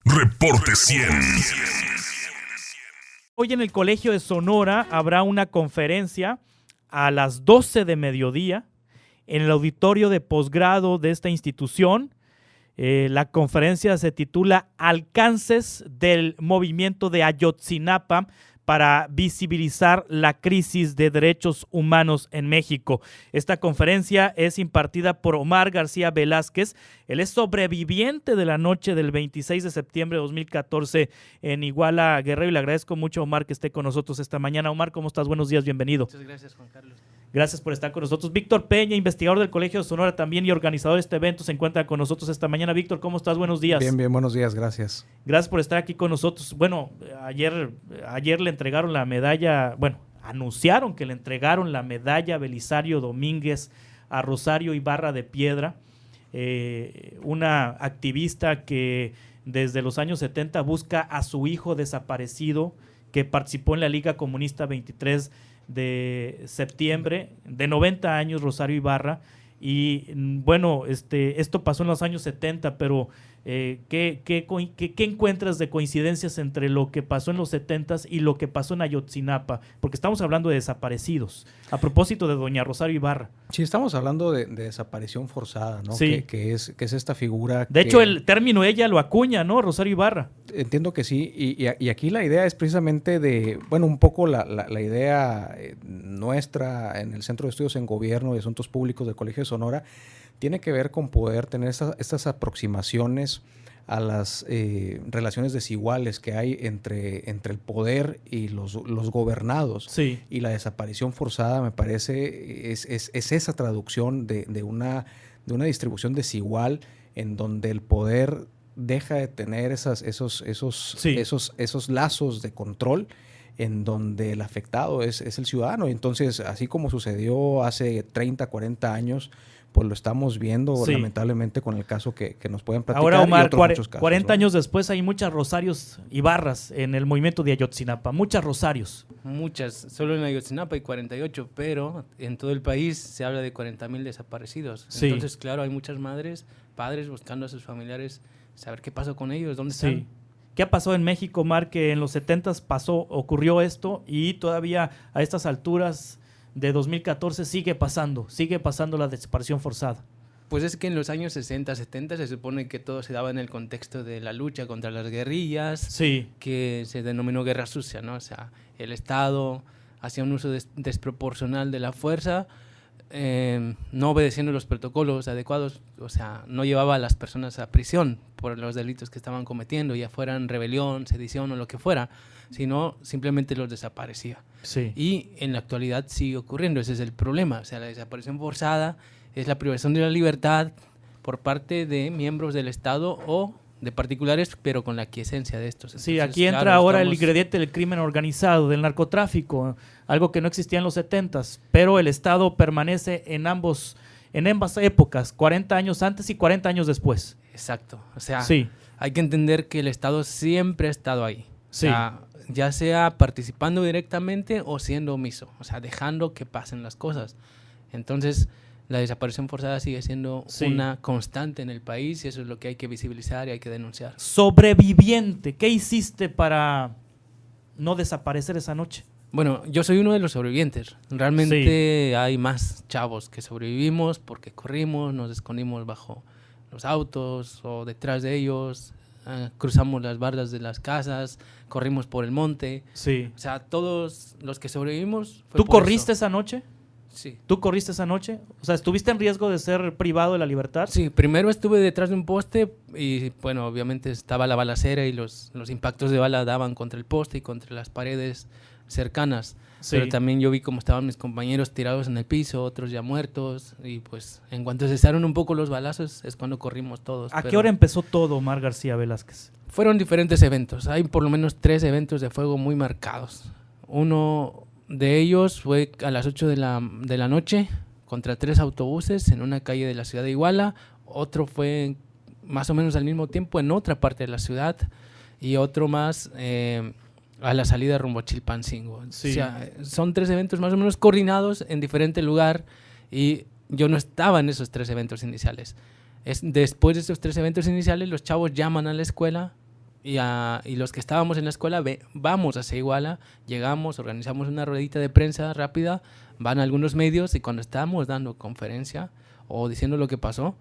Reporte 100. Hoy en el Colegio de Sonora habrá una conferencia a las 12 de mediodía en el auditorio de posgrado de esta institución. La conferencia se titula Alcances del movimiento de Ayotzinapa para visibilizar la crisis de derechos humanos en México. Esta conferencia es impartida por Omar García Velázquez. Él es sobreviviente de la noche del 26 de septiembre de 2014 en Iguala, Guerrero, y le agradezco mucho a Omar que esté con nosotros esta mañana. Omar, ¿cómo estás? Buenos días, bienvenido. Muchas gracias, Juan Carlos. Gracias por estar con nosotros. Víctor Peña, investigador del Colegio de Sonora también y organizador de este evento, se encuentra con nosotros esta mañana. Víctor, ¿cómo estás? Buenos días. Bien, buenos días, gracias. Gracias por estar aquí con nosotros. Bueno, ayer le entregaron la medalla, anunciaron que le entregaron la medalla Belisario Domínguez a Rosario Ibarra de Piedra, una activista que desde los años 70 busca a su hijo desaparecido, que participó en la Liga Comunista 23 de septiembre, de 90 años, Rosario Ibarra. Y bueno, esto pasó en los años 70, pero ¿qué encuentras de coincidencias entre lo que pasó en los 70s y lo que pasó en Ayotzinapa? Porque estamos hablando de desaparecidos. A propósito de doña Rosario Ibarra. Sí, estamos hablando de desaparición forzada, ¿no? Sí. Que es esta figura. De hecho, el término ella lo acuña, ¿no? Rosario Ibarra. Entiendo que sí, y aquí la idea es precisamente un poco la idea nuestra en el Centro de Estudios en Gobierno y Asuntos Públicos del Colegio de Sonora tiene que ver con poder tener estas aproximaciones a las relaciones desiguales que hay entre el poder y los gobernados. Sí. Y la desaparición forzada, me parece, es esa traducción de una distribución desigual en donde el poder deja de tener esos lazos de control, en donde el afectado es el ciudadano. Y entonces, así como sucedió hace 30, 40 años, pues lo estamos viendo, sí, lamentablemente, con el caso que nos pueden platicar. Ahora, Omar, y otros muchos casos, 40 ¿no? años después hay muchas Rosarios Ibarras en el movimiento de Ayotzinapa, muchas Rosarios. Muchas, solo en Ayotzinapa hay 48, pero en todo el país se habla de 40,000 desaparecidos. Sí. Entonces, claro, hay muchas madres, padres buscando a sus familiares, saber qué pasó con ellos, dónde están. Sí. ¿Qué ha pasado en México, Omar, que en los 70s ocurrió esto y todavía a estas alturas de 2014 sigue pasando la desaparición forzada? Pues es que en los años 60, 70 se supone que todo se daba en el contexto de la lucha contra las guerrillas, sí, que se denominó guerra sucia, ¿no? O sea, el Estado hacía un uso desproporcional de la fuerza, no obedeciendo los protocolos adecuados, o sea, no llevaba a las personas a prisión por los delitos que estaban cometiendo, ya fueran rebelión, sedición o lo que fuera, sino simplemente los desaparecía. Sí. Y en la actualidad sigue ocurriendo, ese es el problema, o sea, la desaparición forzada es la privación de la libertad por parte de miembros del Estado o de particulares, pero con la aquiescencia de estos. Entonces, sí, aquí entra ahora el ingrediente del crimen organizado, del narcotráfico, algo que no existía en los 70s, pero el Estado permanece en ambas épocas, 40 años antes y 40 años después. Exacto, o sea, sí, hay que entender que el Estado siempre ha estado ahí, sí, o sea, ya sea participando directamente o siendo omiso, o sea, dejando que pasen las cosas. Entonces, la desaparición forzada sigue siendo una constante en el país y eso es lo que hay que visibilizar y hay que denunciar. Sobreviviente, ¿qué hiciste para no desaparecer esa noche? Bueno, yo soy uno de los sobrevivientes. Realmente hay más chavos que sobrevivimos porque corrimos, nos escondimos bajo los autos o detrás de ellos, cruzamos las bardas de las casas, corrimos por el monte. Sí. O sea, todos los que sobrevivimos... ¿Tú corriste esa noche? Sí. ¿Tú corriste esa noche? O sea, ¿estuviste en riesgo de ser privado de la libertad? Sí, primero estuve detrás de un poste y, bueno, obviamente estaba la balacera y los impactos de bala daban contra el poste y contra las paredes cercanas. Sí. Pero también yo vi cómo estaban mis compañeros tirados en el piso, otros ya muertos y, pues, en cuanto cesaron un poco los balazos es cuando corrimos todos. ¿A qué hora empezó todo, Omar García Velázquez? Fueron diferentes eventos. Hay por lo menos 3 eventos de fuego muy marcados. Uno de ellos fue a las 8 de la noche contra 3 autobuses en una calle de la ciudad de Iguala. Otro fue más o menos al mismo tiempo en otra parte de la ciudad y otro más a la salida rumbo a Chilpancingo. Sí. O sea, son 3 eventos más o menos coordinados en diferente lugar y yo no estaba en esos 3 eventos iniciales. Después de esos 3 eventos iniciales, los chavos llaman a la escuela y los que estábamos en la escuela vamos hacia Iguala, llegamos, organizamos una ruedita de prensa rápida, van algunos medios y cuando estábamos dando conferencia o diciendo lo que pasó,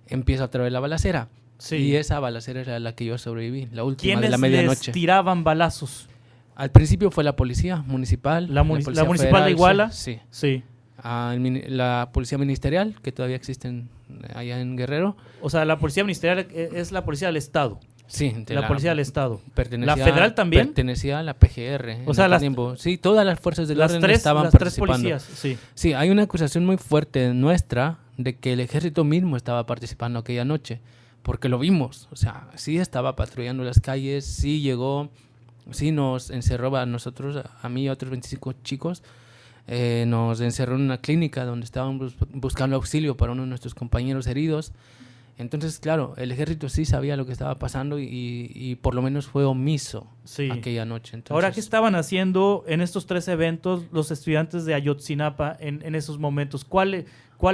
empieza otra vez la balacera. Sí. Y esa balacera era la que yo sobreviví, la última de la ¿Quiénes medianoche. les tiraban balazos? Al principio fue la policía municipal. ¿La policía municipal federal, de Iguala? Sí. Sí. La policía ministerial, que todavía existen allá en Guerrero. O sea, la policía ministerial es la policía del Estado. Sí, La policía del Estado. ¿La federal también? Pertenecía a la PGR. O sea, sí, todas las fuerzas del orden estaban las participando. Tres policías, sí. Sí, hay una acusación muy fuerte nuestra de que el ejército mismo estaba participando aquella noche, porque lo vimos. O sea, sí estaba patrullando las calles, sí llegó, sí nos encerró a nosotros, a mí y a otros 25 chicos, nos encerró en una clínica donde estábamos buscando auxilio para uno de nuestros compañeros heridos. Entonces, claro, el ejército sí sabía lo que estaba pasando y por lo menos fue omiso aquella noche. Entonces, ahora, ¿qué estaban haciendo en estos 3 eventos los estudiantes de Ayotzinapa en esos momentos? ¿Cuál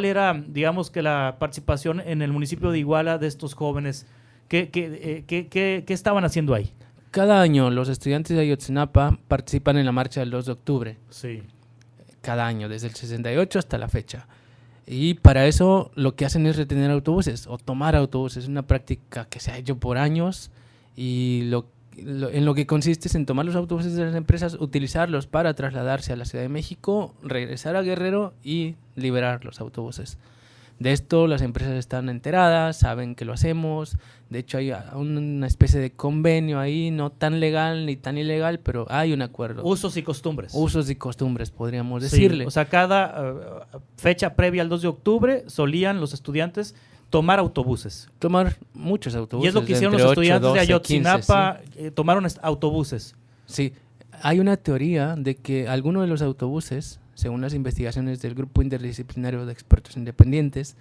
era, digamos, que la participación en el municipio de Iguala de estos jóvenes? ¿Qué estaban haciendo ahí? Cada año los estudiantes de Ayotzinapa participan en la marcha del 2 de octubre. Sí. Cada año, desde el 68 hasta la fecha. Y para eso lo que hacen es retener autobuses o tomar autobuses. Es una práctica que se ha hecho por años y en lo que consiste es en tomar los autobuses de las empresas, utilizarlos para trasladarse a la Ciudad de México, regresar a Guerrero y liberar los autobuses. De esto las empresas están enteradas, saben que lo hacemos. De hecho hay una especie de convenio ahí, no tan legal ni tan ilegal, pero hay un acuerdo. Usos y costumbres. Usos y costumbres, podríamos decirle. O sea, cada fecha previa al 2 de octubre solían los estudiantes tomar autobuses. Tomar muchos autobuses. Y es lo que hicieron los estudiantes de Ayotzinapa, 15, ¿sí? Tomaron autobuses. Sí, hay una teoría de que alguno de los autobuses, según las investigaciones del Grupo Interdisciplinario de Expertos Independientes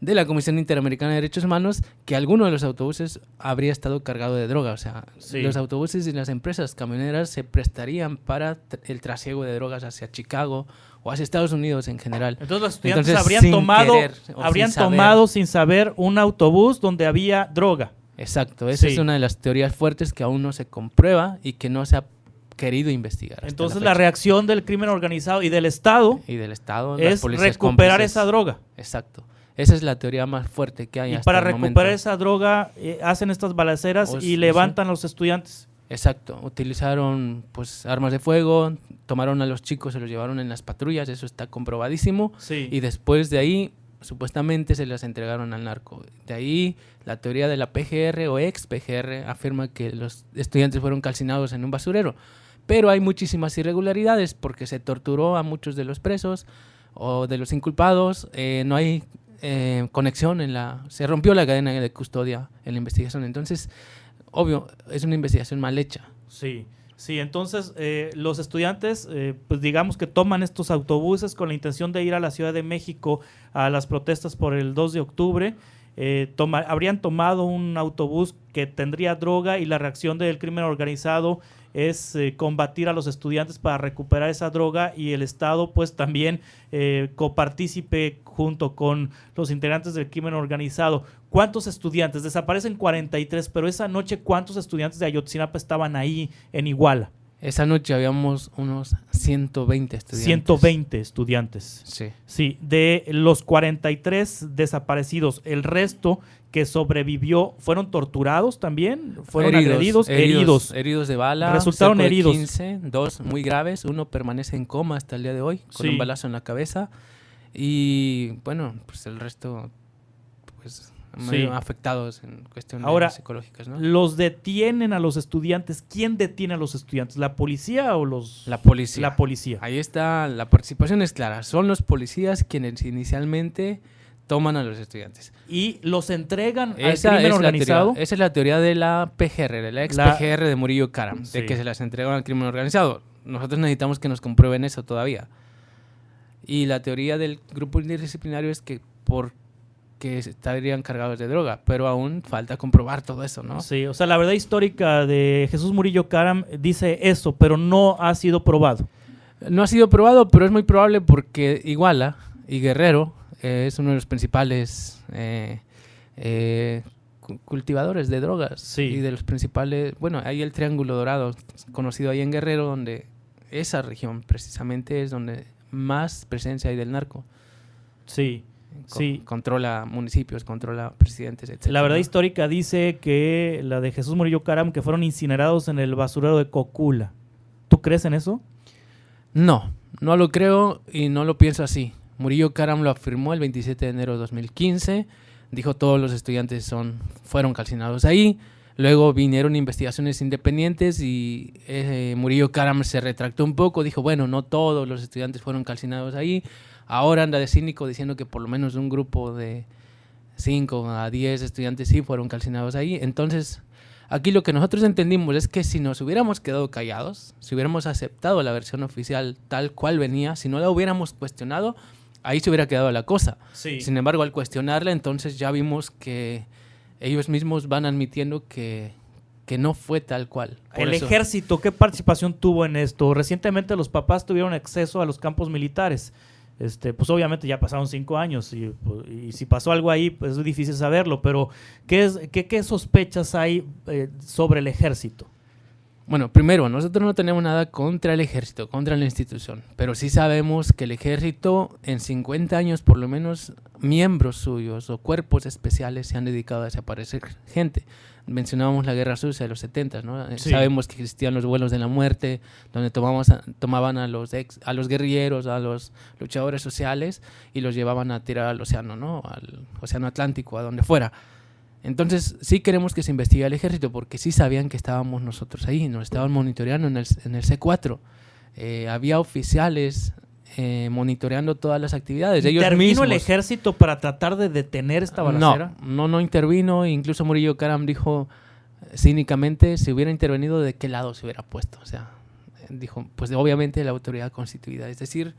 de la Comisión Interamericana de Derechos Humanos, que alguno de los autobuses habría estado cargado de droga. O sea, los autobuses y las empresas camioneras se prestarían para el trasiego de drogas hacia Chicago o hacia Estados Unidos en general. Entonces los estudiantes habrían tomado sin saber un autobús donde había droga. Exacto, esa es una de las teorías fuertes que aún no se comprueba y que no se ha querido investigar. Entonces la reacción del crimen organizado y del Estado es recuperar esa droga. Exacto. Esa es la teoría más fuerte que hay. Y para recuperar esa droga hacen estas balaceras y levantan a los estudiantes. Exacto. Utilizaron pues armas de fuego, tomaron a los chicos, se los llevaron en las patrullas, eso está comprobadísimo. Sí. Y después de ahí supuestamente se las entregaron al narco. De ahí la teoría de la PGR o ex PGR afirma que los estudiantes fueron calcinados en un basurero. Pero hay muchísimas irregularidades porque se torturó a muchos de los presos o de los inculpados. No hay conexión se rompió la cadena de custodia en la investigación. Entonces, obvio, es una investigación mal hecha. Sí, entonces los estudiantes, pues digamos que toman estos autobuses con la intención de ir a la Ciudad de México a las protestas por el 2 de octubre. Habrían tomado un autobús que tendría droga y la reacción del crimen organizado es combatir a los estudiantes para recuperar esa droga y el Estado pues también copartícipe junto con los integrantes del crimen organizado. ¿Cuántos estudiantes? Desaparecen 43, pero esa noche ¿cuántos estudiantes de Ayotzinapa estaban ahí en Iguala? Esa noche habíamos unos 120 estudiantes. 120 estudiantes. Sí. Sí, de los 43 desaparecidos, el resto que sobrevivió, ¿fueron torturados también? ¿Fueron agredidos? Heridos de bala. Resultaron heridos. 15, 2 muy graves, uno permanece en coma hasta el día de hoy, con un balazo en la cabeza. Y bueno, pues el resto, pues afectados en cuestiones psicológicas, ¿no? Los detienen a los estudiantes. ¿Quién detiene a los estudiantes? ¿La policía o los...? La policía. La policía. Ahí está, la participación es clara. Son los policías quienes inicialmente toman a los estudiantes. ¿Y los entregan al crimen organizado? Esa es la teoría de la PGR, de la ex PGR de Murillo Karam, de que se las entregan al crimen organizado. Nosotros necesitamos que nos comprueben eso todavía. Y la teoría del grupo interdisciplinario es que porque estarían cargados de droga, pero aún falta comprobar todo eso, ¿no? Sí, o sea, la verdad histórica de Jesús Murillo Karam dice eso, pero no ha sido probado. No ha sido probado, pero es muy probable porque Iguala y Guerrero es uno de los principales cultivadores de drogas y de los principales, bueno, hay el Triángulo Dorado, conocido ahí en Guerrero, donde esa región precisamente es donde más presencia hay del narco. Sí. Controla municipios, controla presidentes, etc. La verdad histórica dice que la de Jesús Murillo Caram, que fueron incinerados en el basurero de Cocula. ¿Tú crees en eso? No lo creo y no lo pienso así. Murillo Caram lo afirmó el 27 de enero de 2015. Dijo todos los estudiantes fueron calcinados ahí. Luego vinieron investigaciones independientes y Murillo Caram se retractó un poco. Dijo, bueno, no todos los estudiantes fueron calcinados ahí. Ahora anda de cínico diciendo que por lo menos un grupo de 5 a 10 estudiantes sí fueron calcinados ahí. Entonces, aquí lo que nosotros entendimos es que si nos hubiéramos quedado callados, si hubiéramos aceptado la versión oficial tal cual venía, si no la hubiéramos cuestionado, ahí se hubiera quedado la cosa. Sí. Sin embargo, al cuestionarla, entonces ya vimos que ellos mismos van admitiendo que no fue tal cual. El ejército, ¿qué participación tuvo en esto? Recientemente los papás tuvieron acceso a los campos militares. Pues obviamente ya pasaron 5 años y si pasó algo ahí, pues es difícil saberlo, pero ¿qué sospechas hay sobre el ejército? Bueno, primero, nosotros no tenemos nada contra el ejército, contra la institución, pero sí sabemos que el ejército en 50 años, por lo menos, miembros suyos o cuerpos especiales se han dedicado a desaparecer gente. Mencionábamos la Guerra Sucia de los 70, ¿no? Sí. Sabemos que existían los vuelos de la muerte, donde tomaban a los guerrilleros, a los luchadores sociales y los llevaban a tirar al océano, ¿no? Al océano Atlántico, a donde fuera. Entonces sí queremos que se investigue el ejército porque sí sabían que estábamos nosotros ahí, nos estaban monitoreando en el C4. Había oficiales monitoreando todas las actividades. ¿Intervino el ejército para tratar de detener esta balacera? No intervino. Incluso Murillo Caram dijo cínicamente, si hubiera intervenido, ¿de qué lado se hubiera puesto? O sea, dijo, pues obviamente la autoridad constituida, es decir,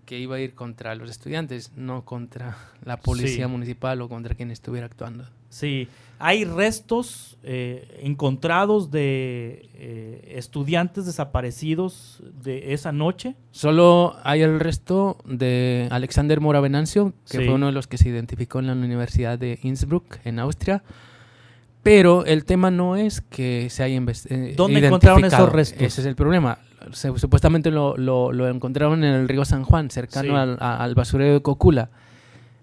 que iba a ir contra los estudiantes, no contra la policía municipal o contra quien estuviera actuando. Sí, hay restos encontrados de estudiantes desaparecidos de esa noche. Solo hay el resto de Alexander Mora Venancio, que fue uno de los que se identificó en la Universidad de Innsbruck, en Austria. Pero el tema no es que se haya identificado. ¿Dónde encontraron esos restos? Ese es el problema. Supuestamente lo encontraron en el río San Juan, cercano al basurero de Cocula.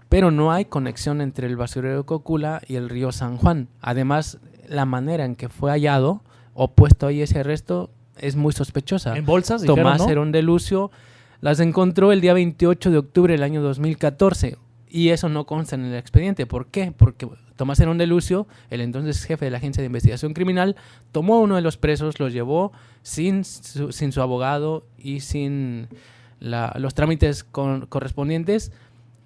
Pero no hay conexión entre el basurero de Cocula y el río San Juan. Además, la manera en que fue hallado o puesto ahí ese resto es muy sospechosa. ¿En bolsas? Tomás Herón de Lucio las encontró el día 28 de octubre del año 2014 y eso no consta en el expediente. ¿Por qué? Porque Tomás Herón de Lucio, el entonces jefe de la Agencia de Investigación Criminal, tomó a uno de los presos, los llevó sin su abogado y sin los trámites correspondientes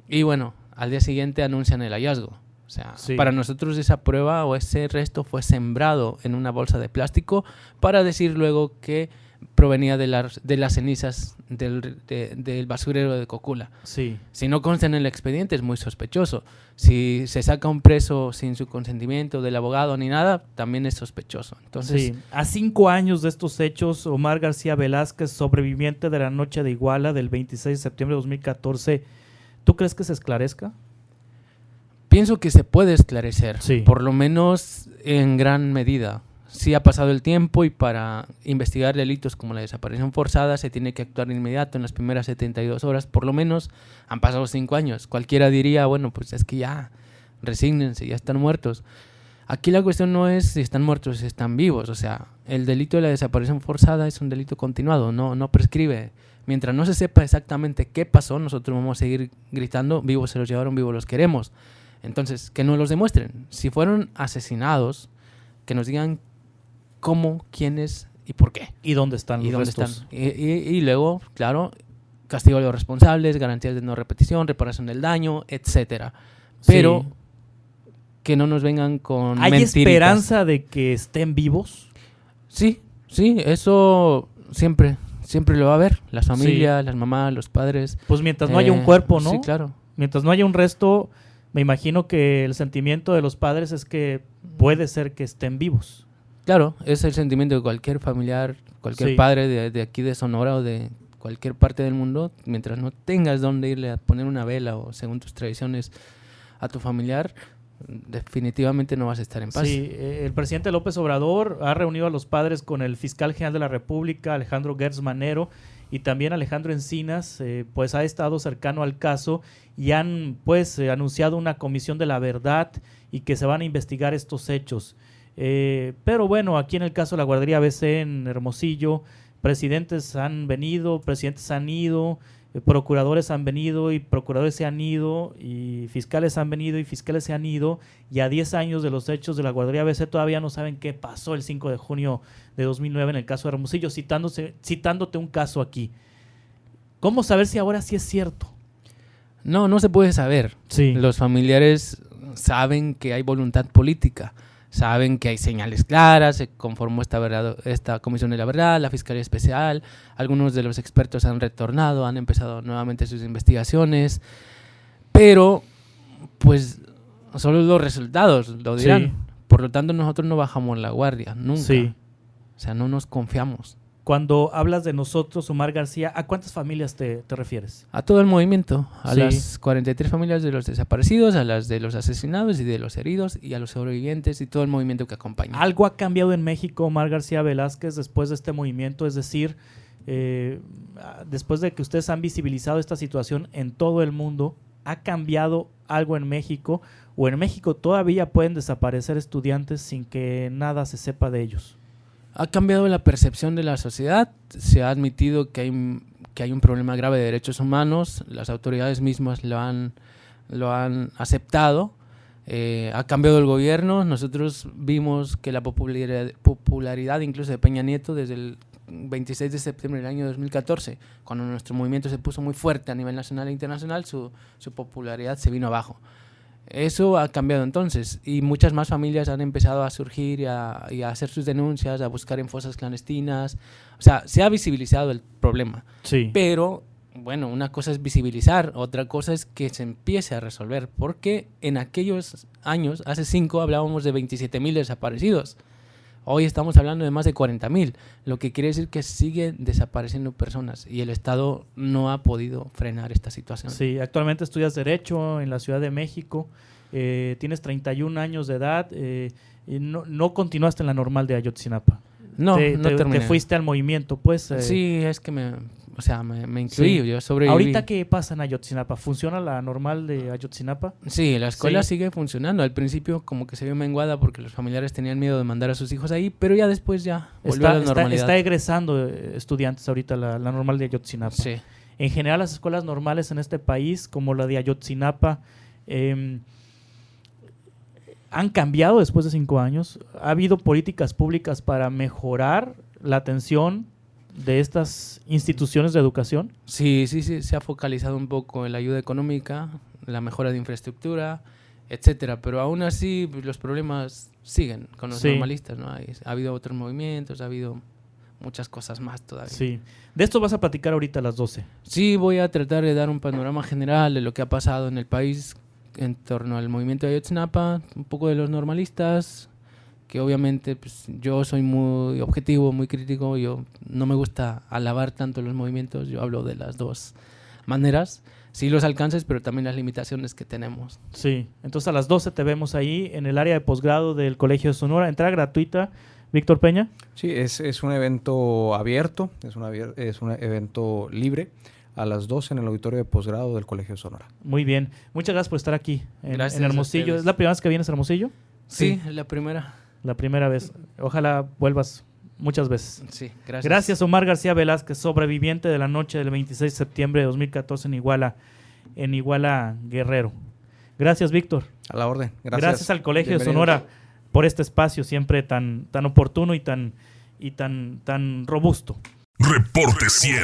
y bueno, al día siguiente anuncian el hallazgo. O sea, para nosotros esa prueba o ese resto fue sembrado en una bolsa de plástico para decir luego que provenía de las cenizas del basurero de Cocula. Sí. Si no consta en el expediente es muy sospechoso. Si se saca un preso sin su consentimiento del abogado ni nada, también es sospechoso. Entonces, a 5 años de estos hechos, Omar García Velázquez, sobreviviente de la noche de Iguala del 26 de septiembre de 2014, ¿tú crees que se esclarezca? Pienso que se puede esclarecer, por lo menos en gran medida. Sí ha pasado el tiempo y para investigar delitos como la desaparición forzada se tiene que actuar de inmediato en las primeras 72 horas. Por lo menos han pasado 5 años. Cualquiera diría, bueno, pues es que ya, resígnense, ya están muertos. Aquí la cuestión no es si están muertos, si están vivos. O sea, el delito de la desaparición forzada es un delito continuado, no prescribe. Mientras no se sepa exactamente qué pasó, nosotros vamos a seguir gritando, vivos se los llevaron, vivos los queremos. Entonces, que nos los demuestren. Si fueron asesinados, que nos digan cómo, quiénes y por qué. ¿Y dónde están los restos? Y luego, claro, castigo a los responsables, garantías de no repetición, reparación del daño, etcétera. Pero que no nos vengan con mentiritas. ¿Hay esperanza de que estén vivos? Sí, eso siempre lo va a haber. Las familias, las mamás, los padres. Pues mientras no haya un cuerpo, ¿no? Sí, claro. Mientras no haya un resto, me imagino que el sentimiento de los padres es que puede ser que estén vivos. Claro, es el sentimiento de cualquier familiar, cualquier padre de aquí de Sonora o de cualquier parte del mundo. Mientras no tengas dónde irle a poner una vela o según tus tradiciones a tu familiar, definitivamente no vas a estar en paz. Sí, el presidente López Obrador ha reunido a los padres con el fiscal general de la República, Alejandro Gertz Manero, y también Alejandro Encinas, pues ha estado cercano al caso y han pues anunciado una comisión de la verdad y que se van a investigar estos hechos. Pero bueno, aquí en el caso de la guardería ABC en Hermosillo, presidentes han venido, presidentes han ido, procuradores han venido y procuradores se han ido, y fiscales han venido y fiscales se han ido, y a 10 años de los hechos de la guardería ABC todavía no saben qué pasó el 5 de junio de 2009 en el caso de Hermosillo, citándote un caso aquí. ¿Cómo saber si ahora sí es cierto? No se puede saber. Sí. Los familiares saben que hay voluntad política, saben que hay señales claras, se conformó esta Comisión de la Verdad, la Fiscalía Especial, algunos de los expertos han retornado, han empezado nuevamente sus investigaciones, pero pues solo los resultados lo dirán. Sí. Por lo tanto, nosotros no bajamos la guardia, nunca. Sí. O sea, no nos confiamos. Cuando hablas de nosotros, Omar García, ¿a cuántas familias te refieres? A todo el movimiento, a Sí. las 43 familias de los desaparecidos, a las de los asesinados y de los heridos, y a los sobrevivientes y todo el movimiento que acompaña. ¿Algo ha cambiado en México, Omar García Velázquez, después de este movimiento? Es decir, después de que ustedes han visibilizado esta situación en todo el mundo, ¿ha cambiado algo en México? ¿O en México todavía pueden desaparecer estudiantes sin que nada se sepa de ellos? Ha cambiado la percepción de la sociedad, se ha admitido que hay un problema grave de derechos humanos, las autoridades mismas lo han aceptado, ha cambiado el gobierno, nosotros vimos que la popularidad incluso de Peña Nieto desde el 26 de septiembre del año 2014, cuando nuestro movimiento se puso muy fuerte a nivel nacional e internacional, su popularidad se vino abajo. Eso ha cambiado entonces y muchas más familias han empezado a surgir y a hacer sus denuncias, a buscar en fosas clandestinas. O sea, se ha visibilizado el problema. Sí. Pero, bueno, una cosa es visibilizar, otra cosa es que se empiece a resolver. Porque en aquellos años, hace 5, hablábamos de 27,000 desaparecidos. Hoy estamos hablando de más de 40,000, lo que quiere decir que siguen desapareciendo personas y el Estado no ha podido frenar esta situación. Sí, actualmente estudias Derecho en la Ciudad de México, tienes 31 años de edad, y no continuaste en la normal de Ayotzinapa. No terminé. Te fuiste al movimiento, pues. Sí, es que me incluí, Sí. yo sobreviví. ¿Ahorita qué pasa en Ayotzinapa? ¿Funciona la normal de Ayotzinapa? Sí, la escuela Sí. sigue funcionando. Al principio como que se vio menguada porque los familiares tenían miedo de mandar a sus hijos ahí, pero ya después ya volvió a la normalidad. Está egresando estudiantes ahorita la normal de Ayotzinapa. Sí. En general, las escuelas normales en este país, como la de Ayotzinapa, han cambiado después de 5 años. ¿Ha habido políticas públicas para mejorar la atención de estas instituciones de educación? Sí, se ha focalizado un poco en la ayuda económica, la mejora de infraestructura, etcétera, pero aún así pues, los problemas siguen con los normalistas, ¿no? Ha habido otros movimientos, ha habido muchas cosas más todavía. Sí. De esto vas a platicar ahorita a las 12. Sí, voy a tratar de dar un panorama general de lo que ha pasado en el país en torno al movimiento de Ayotzinapa, un poco de los normalistas, que obviamente pues, yo soy muy objetivo, muy crítico, yo no me gusta alabar tanto los movimientos, yo hablo de las dos maneras, sí los alcances, pero también las limitaciones que tenemos. Sí, entonces a las 12 te vemos ahí en el área de posgrado del Colegio de Sonora, entrada gratuita. Víctor Peña. Sí, es un evento abierto, es un evento libre a las 12 en el auditorio de posgrado del Colegio de Sonora. Muy bien, muchas gracias por estar aquí en Gracias Hermosillo. ¿Es la primera vez que vienes a Hermosillo? Sí, es la primera. La primera vez. Ojalá vuelvas muchas veces. Sí, gracias. Gracias, Omar García Velázquez, sobreviviente de la noche del 26 de septiembre de 2014 en Iguala, Guerrero. Gracias, Víctor. A la orden. Gracias al Colegio de Bienvenidos. Sonora por este espacio siempre tan oportuno y tan robusto. Reporte 100.